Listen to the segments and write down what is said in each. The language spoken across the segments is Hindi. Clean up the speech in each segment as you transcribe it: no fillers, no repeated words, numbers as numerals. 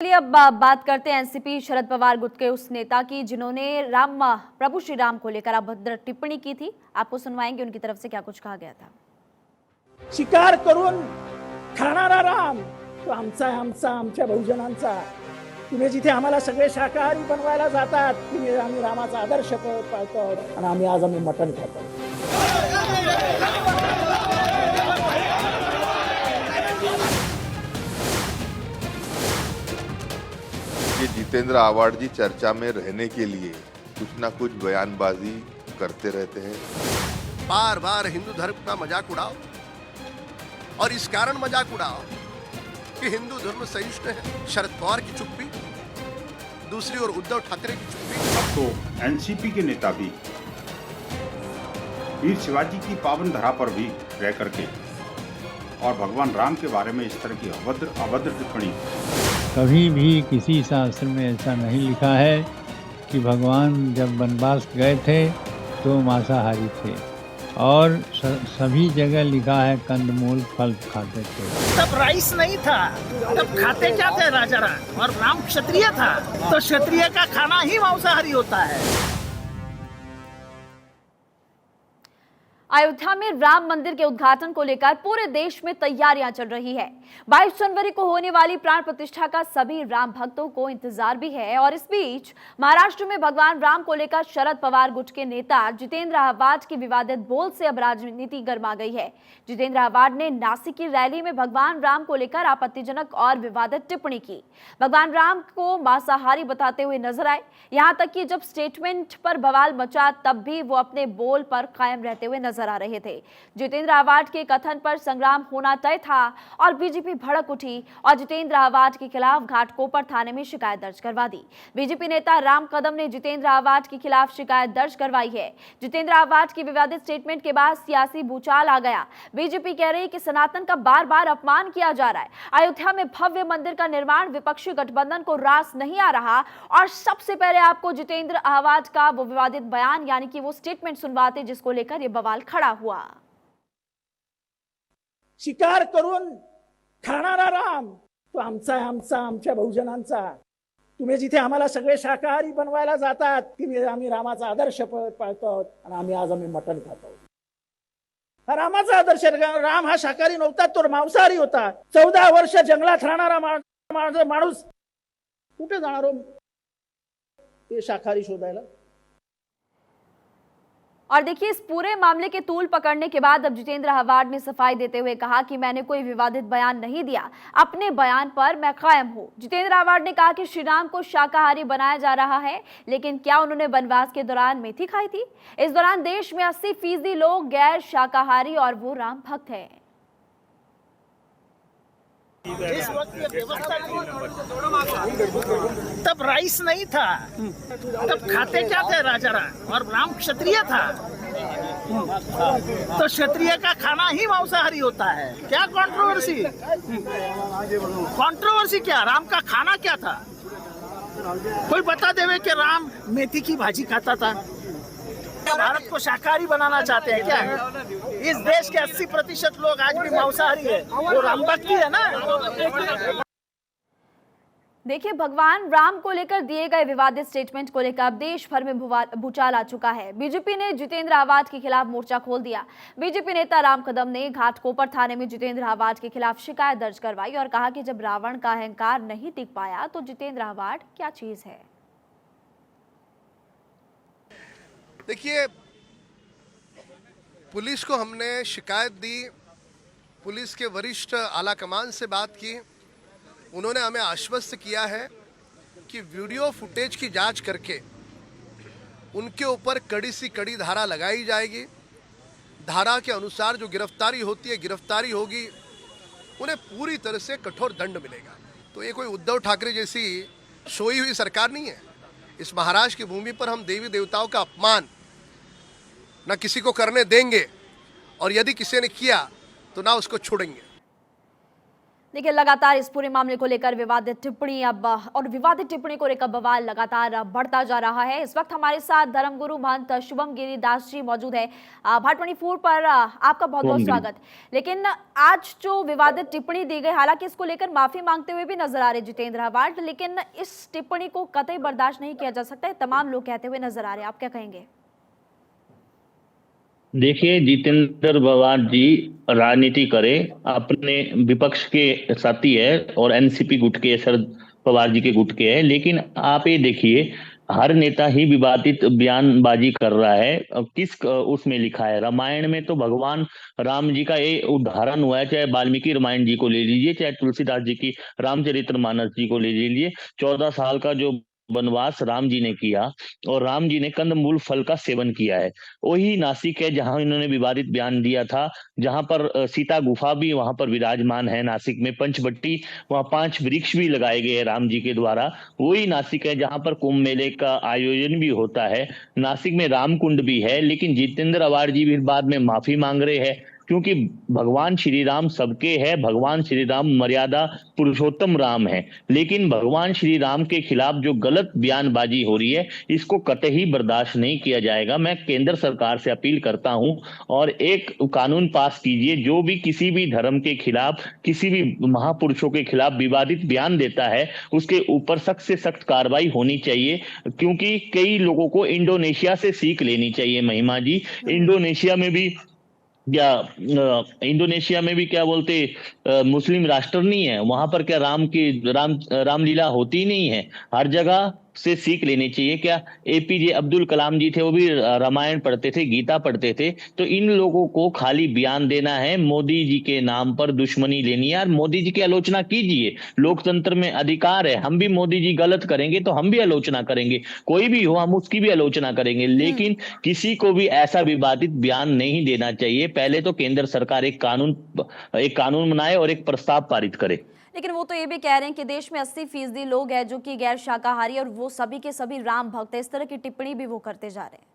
चलिए अब बात करते हैं एनसीपी शरद पवार गुट के उस नेता की जिन्होंने प्रभु श्री राम को लेकर अभद्र टिप्पणी की थी। आपको सुनवाएंगे उनकी तरफ से क्या कुछ कहा गया था। शिकार करून खाणारा राम तो आमच्या बहुजनांचा। तुम्ही जिथे आम्हाला सगळे शाकाहारी बनवायला जातात, तुम्ही आम्ही रामाचा आदर्श पाळतो आणि आम्ही मटण खातो। ये जितेंद्र आवाड जी चर्चा में रहने के लिए कुछ ना कुछ बयानबाजी करते रहते हैं। बार बार हिंदू धर्म का मजाक उड़ाओ और इस कारण मजाक उड़ाओ कि हिंदू धर्म सहिष्णु है। शरद पवार की चुप्पी, दूसरी ओर उद्धव ठाकरे की चुप्पी। तो एनसीपी के नेता भी वीर शिवाजी की पावन धरा पर भी रह करके और भगवान राम के बारे में इस तरह की अभद्र टिप्पणी। कभी भी किसी शास्त्र में ऐसा नहीं लिखा है कि भगवान जब वनवास गए थे तो मांसाहारी थे, और सभी जगह लिखा है कंदमूल फल खाते थे। तब राइस नहीं था, तब खाते क्या थे राजा राम, और राम क्षत्रिय था तो क्षत्रिय का खाना ही मांसाहारी होता है। अयोध्या में राम मंदिर के उद्घाटन को लेकर पूरे देश में तैयारियां चल रही है। 22 जनवरी को होने वाली प्राण प्रतिष्ठा का सभी राम भक्तों को इंतजार भी है। और इस बीच महाराष्ट्र में भगवान राम को लेकर शरद पवार गुट के नेता जितेंद्र आवाड की विवादित बोल से अब राजनीति गर्मा गई है। जितेंद्र आवाड ने नासिक की रैली में भगवान राम को लेकर आपत्तिजनक और विवादित टिप्पणी की। भगवान राम को मांसाहारी बताते हुए नजर आए। यहां तक कि जब स्टेटमेंट पर बवाल मचा तब भी वो अपने बोल पर कायम रहते हुए नजर आ रहे थे। जितेंद्र आवाड के कथन पर संग्राम होना तय था और बीजेपी भड़क उठी और जितेंद्र आवाड के खिलाफ घाटकोपर थाने में शिकायत दर्ज करवा दी। बीजेपी नेता राम कदम ने जितेंद्र आवाड के खिलाफ शिकायत दर्ज करवाई है। जितेंद्र आवाड की विवादित स्टेटमेंट के बाद सियासी भूचाल आ गया। बीजेपी कह रही है कि सनातन का बार बार अपमान किया जा रहा है। अयोध्या में भव्य मंदिर का निर्माण विपक्षी गठबंधन को रास नहीं आ रहा। और सबसे पहले आपको जितेंद्र आवाड का वो विवादित बयान यानी कि वो स्टेटमेंट सुनवाते जिसको लेकर ये बवाल खड़ा हुआ। शिकार करून खाणारा राम तो आमच्या बहुजनांचा। तुम्ही जिथे आम्हाला सगळे शाकाहारी बनवायला जातात, तुम्ही आम्ही रामाचा आदर्श पाळतो आणि आम्ही मटण खातो। रामाचा आदर्श, राम हा शाकाहारी नव्हता, तो मांसाहारी होता। 14 वर्ष जंगलात राहणारा माणूस कुठे जाणार हो ते शाकाहारी शोधायला। और देखिए इस पूरे मामले के तूल पकड़ने के बाद अब जितेंद्र आवाड ने सफाई देते हुए कहा कि मैंने कोई विवादित बयान नहीं दिया, अपने बयान पर मैं कायम हूं। जितेंद्र आवाड ने कहा कि श्री राम को शाकाहारी बनाया जा रहा है, लेकिन क्या उन्होंने वनवास के दौरान मेथी खाई थी? इस दौरान देश में 80% लोग गैर शाकाहारी और वो राम भक्त हैं। जिस वक्त ये व्यवस्था तब राइस नहीं था, तब खाते क्या थे राजा राम, और राम क्षत्रिय था तो क्षत्रिय का खाना ही मांसाहारी होता है। क्या कंट्रोवर्सी? कंट्रोवर्सी क्या? राम का खाना क्या था? कोई बता देवे कि राम मेथी की भाजी खाता था। भारत को शाकाहारी बनाना चाहते हैं क्या? इस देश के 80% लोग आज भी मांसाहारी है, वो राम भक्ति है ना। देखिए भगवान राम को लेकर दिए गए विवादित स्टेटमेंट को लेकर अब देश भर में भूचाल आ चुका है। बीजेपी ने जितेंद्र आवाड के खिलाफ मोर्चा खोल दिया। बीजेपी नेता राम कदम ने घाटकोपर थाने में जितेंद्र आवाड के खिलाफ शिकायत दर्ज करवाई और कहा कि जब रावण का अहंकार नहीं टिक पाया तो जितेंद्र आवाड क्या चीज है। देखिए, पुलिस को हमने शिकायत दी, पुलिस के वरिष्ठ आला कमान से बात की। उन्होंने हमें आश्वस्त किया है कि वीडियो फुटेज की जांच करके उनके ऊपर कड़ी सी कड़ी धारा लगाई जाएगी। धारा के अनुसार जो गिरफ्तारी होती है, गिरफ्तारी होगी, उन्हें पूरी तरह से कठोर दंड मिलेगा। तो ये कोई उद्धव ठाकरे जैसी सोई हुई सरकार नहीं है। इस महाराष्ट्र की भूमि पर हम देवी देवताओं का अपमान न किसी को करने देंगे, और यदि किसी ने किया तो ना उसको छोड़ेंगे। देखिए, लगातार इस पूरे मामले को लेकर विवादित टिप्पणी विवादित टिप्पणी को लेकर बवाल लगातार बढ़ता जा रहा है। इस वक्त हमारे साथ धर्मगुरु महंत शुभम गिरी दास जी मौजूद है। भारत 24 पर आपका बहुत बहुत स्वागत। लेकिन आज जो विवादित टिप्पणी दी गई, हालांकि इसको लेकर माफी मांगते हुए भी नजर आ रहे जितेंद्र अवार्ड, लेकिन इस टिप्पणी को कतई बर्दाश्त नहीं किया जा सकता है, तमाम लोग कहते हुए नजर आ रहे हैं। आप क्या कहेंगे? देखिए, जितेंद्र अवार्ड जी राजनीति करे, अपने विपक्ष के साथी है और एनसीपी गुट के, शरद पवार जी के गुट के है, लेकिन आप ये देखिए हर नेता ही विवादित बयानबाजी कर रहा है। किस उसमें लिखा है? रामायण में तो भगवान राम जी का ये उदाहरण हुआ है, चाहे वाल्मीकि रामायण जी को ले लीजिए, चाहे तुलसीदास जी की रामचरितमानस जी को ले लीजिए। 14 साल का जो वनवास राम जी ने किया और राम जी ने कंदमूल फल का सेवन किया है, वही नासिक है जहां इन्होंने विवादित बयान दिया था, जहां पर सीता गुफा भी वहां पर विराजमान है नासिक में, पंचवटी, वहां 5 वृक्ष भी लगाए गए हैं राम जी के द्वारा। वही नासिक है जहां पर कुंभ मेले का आयोजन भी होता है, नासिक में रामकुंड भी है। लेकिन जितेंद्र अवार्ड जी भी बाद में माफी मांग रहे हैं, क्योंकि भगवान श्री राम सबके है, भगवान श्री राम मर्यादा पुरुषोत्तम राम है। लेकिन भगवान श्री राम के खिलाफ जो गलत बयानबाजी हो रही है, इसको कतई बर्दाश्त नहीं किया जाएगा। मैं केंद्र सरकार से अपील करता हूं और एक कानून पास कीजिए, जो भी किसी भी धर्म के खिलाफ, किसी भी महापुरुषों के खिलाफ विवादित बयान देता है, उसके ऊपर सख्त से सख्त कार्रवाई होनी चाहिए। क्योंकि कई लोगों को इंडोनेशिया से सीख लेनी चाहिए महिमा जी। इंडोनेशिया में भी क्या बोलते, मुस्लिम राष्ट्र नहीं है, वहां पर क्या रामलीला होती नहीं है? हर जगह से सीख लेनी चाहिए। क्या एपीजे अब्दुल कलाम जी थे, वो भी रामायण पढ़ते थे, गीता पढ़ते थे। तो इन लोगों को खाली बयान देना है, मोदी जी के नाम पर दुश्मनी लेनी है। यार, मोदी जी की आलोचना कीजिए, लोकतंत्र में अधिकार है। हम भी मोदी जी गलत करेंगे तो हम भी आलोचना करेंगे, कोई भी हो हम उसकी भी आलोचना करेंगे, लेकिन किसी को भी ऐसा विवादित बयान नहीं देना चाहिए। पहले तो केंद्र सरकार एक कानून बनाए और एक प्रस्ताव पारित करे। लेकिन वो तो ये भी कह रहे हैं कि देश में 80% लोग हैं जो कि गैर शाकाहारी, और वो सभी के सभी राम भक्त है। इस तरह की टिप्पणी भी वो करते जा रहे हैं।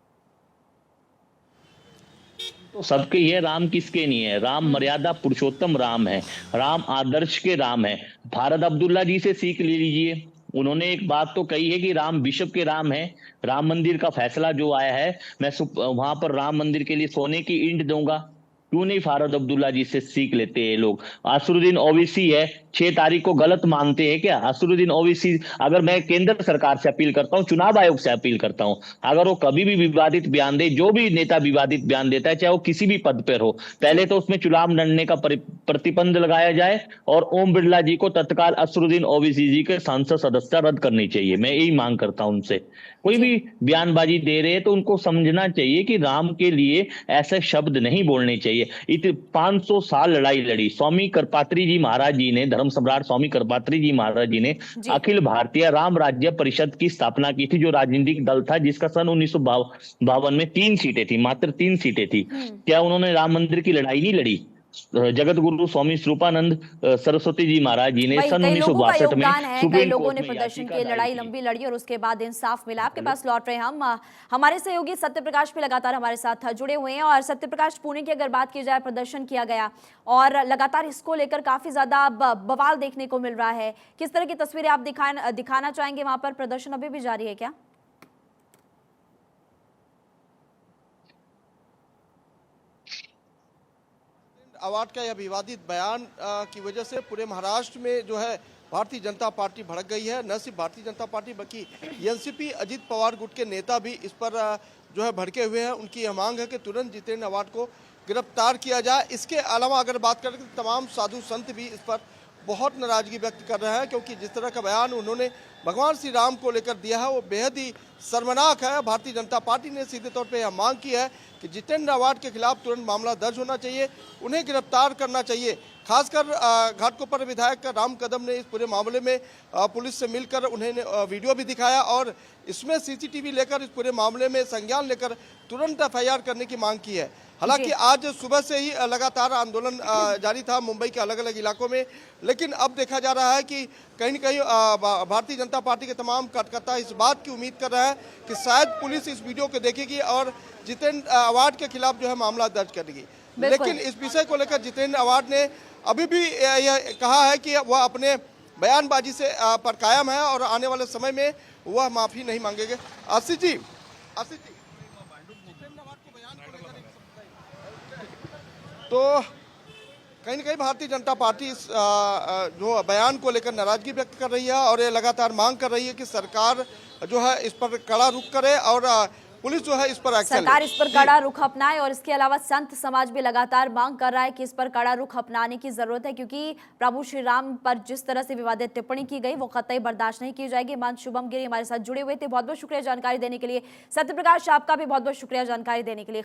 तो सबके ये राम किसके नहीं है? राम मर्यादा पुरुषोत्तम राम है, राम आदर्श के राम है। भारत अब्दुल्ला जी से सीख ले लीजिए, उन्होंने एक बात तो कही है कि राम विश्व के राम है। राम मंदिर का फैसला जो आया है, मैं वहां पर राम मंदिर के लिए सोने की ईंट दूंगा। क्यों नहीं फारूक अब्दुल्ला जी से सीख लेते हैं लोग? असरुद्दीन ओवैसी है, 6 तारीख को गलत मानते हैं क्या? असरुद्दीन ओवैसी, अगर मैं केंद्र सरकार से अपील करता हूं, चुनाव आयोग से अपील करता हूं, अगर वो कभी भी विवादित बयान दे, जो भी नेता विवादित बयान देता है, चाहे वो किसी भी पद पर हो, पहले तो उसमें चुनाव लड़ने का प्रतिबंध लगाया जाए और ओम बिरला जी को तत्काल असरुद्दीन ओवैसी जी के सांसद सदस्यता रद्द करनी चाहिए। मैं यही मांग करता हूं उनसे। कोई भी बयानबाजी दे रहे हैं तो उनको समझना चाहिए कि राम के लिए ऐसे शब्द नहीं बोलने चाहिए। 500 साल लड़ाई लड़ी स्वामी करपात्री जी महाराज जी ने, धर्म सम्राट स्वामी करपात्री जी महाराज जी ने अखिल भारतीय राम राज्य परिषद की स्थापना की थी, जो राजनीतिक दल था जिसका सन 1952 में 3 सीटें थी, मात्र 3 सीटें थी। क्या उन्होंने राम मंदिर की लड़ाई नहीं लड़ी? जगत गुरु स्वामी स्वरूपानंद सरस्वती जी महाराज जी ने सन 1962 में, कई लोगों ने प्रदर्शन की लड़ाई लंबी लड़ी और उसके बाद इंसाफ मिला। आपके पास लौट रहे हम, हमारे सहयोगी सत्य प्रकाश भी लगातार हमारे साथ जुड़े हुए हैं। और सत्य प्रकाश, पुणे की अगर बात की जाए, प्रदर्शन किया गया और लगातार इसको लेकर काफी ज्यादा बवाल देखने को मिल रहा है। किस तरह की तस्वीरें आप दिखाना चाहेंगे? वहां पर प्रदर्शन अभी भी जारी है क्या? अवार्ड का यह विवादित बयान की वजह से पूरे महाराष्ट्र में जो है भारतीय जनता पार्टी भड़क गई है। न सिर्फ भारतीय जनता पार्टी बल्कि एनसीपी अजित पवार गुट के नेता भी इस पर जो है भड़के हुए हैं। उनकी यह मांग है कि तुरंत जितेंद्र अवार्ड को गिरफ्तार किया जाए। इसके अलावा अगर बात करें तो तमाम साधु संत भी इस पर बहुत नाराजगी व्यक्त कर रहे हैं, क्योंकि जिस तरह का बयान उन्होंने भगवान श्री राम को लेकर दिया है वो बेहद ही शर्मनाक है। भारतीय जनता पार्टी ने सीधे तौर पे यह मांग की है कि जितेंद्र अवार्ड के खिलाफ तुरंत मामला दर्ज होना चाहिए, उन्हें गिरफ्तार करना चाहिए। खासकर घाटकोपर विधायक राम कदम ने इस पूरे मामले में पुलिस से मिलकर उन्हें वीडियो भी दिखाया और इसमें सीसीटीवी लेकर इस पूरे मामले में संज्ञान लेकर तुरंत एफआईआर करने की मांग की है। हालांकि आज सुबह से ही लगातार आंदोलन जारी था मुंबई के अलग अलग इलाकों में, लेकिन अब देखा जा रहा है कि कहीं न कहीं भारतीय जनता पार्टी के तमाम कार्यकर्ता इस बात की उम्मीद कर रहा है कि शायद पुलिस इस वीडियो को देखेगी और जितेंद्र अवार्ड के खिलाफ जो है मामला दर्ज करेगी। लेकिन इस विषय को लेकर जितेंद्र अवार्ड ने अभी भी यह कहा है कि वह अपने बयानबाजी से पर कायम है और आने वाले समय में वह माफी नहीं मांगेंगे। आशीष जी, तो कहीं न कहीं भारतीय जनता पार्टी इस जो बयान को लेकर नाराजगी व्यक्त कर रही है और ये लगातार मांग कर रही है कि सरकार जो है इस पर कड़ा रुख करे और पुलिस जो है इस पर एक्शन ले। सरकार इस पर कड़ा रुख अपनाए और इसके अलावा संत समाज भी लगातार मांग कर रहा है कि इस पर कड़ा रुख अपनाने की जरूरत है, क्योंकि प्रभु श्री राम पर जिस तरह से विवादित टिप्पणी की गई वो कतई बर्दाश्त नहीं की जाएगी। महंत शुभम गिरी हमारे साथ जुड़े हुए थे, बहुत बहुत शुक्रिया जानकारी देने के लिए। सत्य प्रकाश, आपका भी बहुत बहुत शुक्रिया जानकारी देने के लिए।